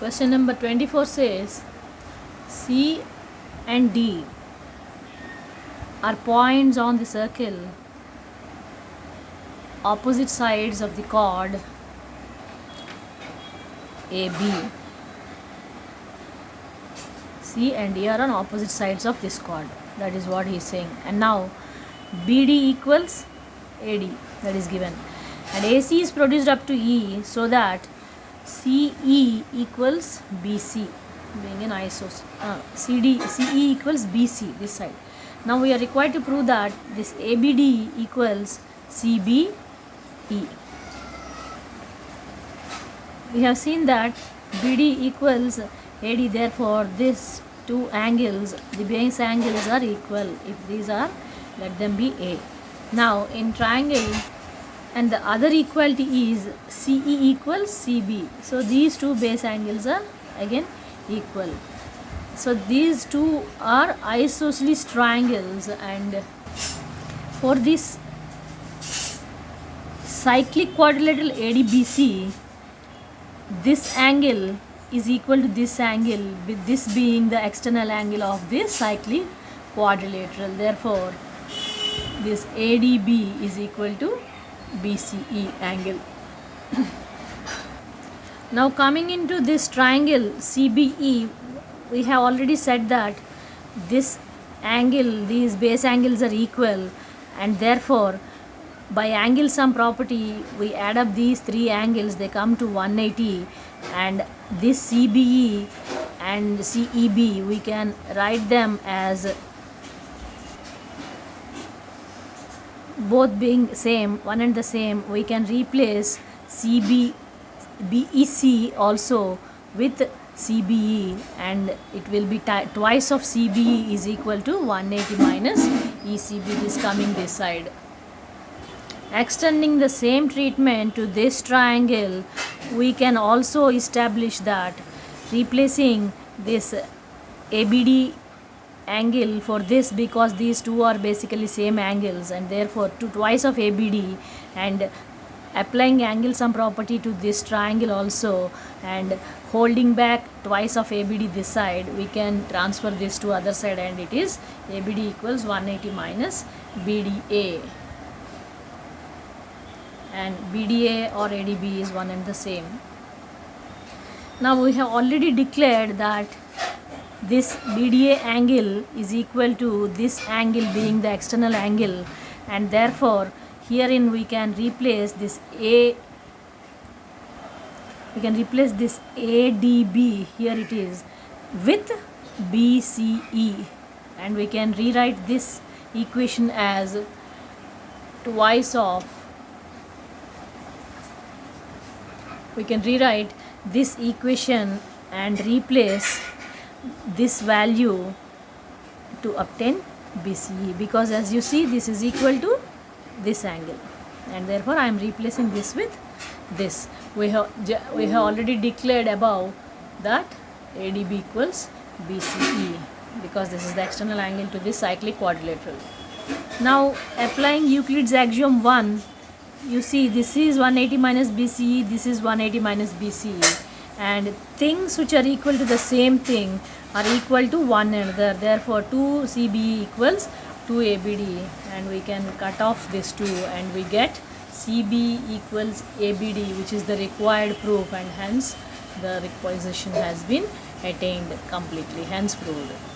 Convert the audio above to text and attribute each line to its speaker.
Speaker 1: Question number 24 says C and D are points on the circle, opposite sides of the chord AB. C and D are on opposite sides of this chord. That is what he is saying. And now BD equals AD, that is given. And AC is produced up to E, so that CE equals BC, being an isosceles. CE equals BC, this side. Now we are required to prove that this ABD equals CBE. We have seen that BD equals AD, therefore these two angles, the base angles are equal. If these are, let them be A. Now in triangle, and the other equality is CE equals CB. So these two base angles are again equal. So these two are isosceles triangles, and for this cyclic quadrilateral ADBC, this angle is equal to this angle, with this being the external angle of this cyclic quadrilateral. Therefore this ADB is equal to BCE angle. Now coming into this triangle CBE, we have already said that this angle, these base angles are equal, and therefore by angle sum property we add up these three angles, they come to 180, and this CBE and CEB we can write them as both being same, one and the same. We can replace BEC also with CBE, and it will be twice of CBE is equal to 180 minus ECB, this coming this side. Extending the same treatment to this triangle, we can also establish that replacing this ABD angle for this, because these two are basically same angles, and therefore twice of ABD, and applying angle sum property to this triangle also, and holding back twice of ABD this side, we can transfer this to other side, and it is ABD equals 180 minus BDA, and BDA or ADB is one and the same. Now we have already declared that this BDA angle is equal to this angle being the external angle, and therefore herein we can replace this ADB, here it is, with BCE, and we can rewrite this equation as twice of, we can rewrite this equation and replace this value to obtain BCE, because as you see this is equal to this angle, and therefore I am replacing this with this. We have already declared above that ADB equals BCE, because this is the external angle to this cyclic quadrilateral. Now applying Euclid's axiom 1, you see this is 180 minus BCE, this is 180 minus BCE, and things which are equal to the same thing are equal to one another. Therefore 2 CBE equals 2 ABD, and we can cut off this 2 and we get CB equals ABD, which is the required proof, and hence the requisition has been attained completely, hence proved.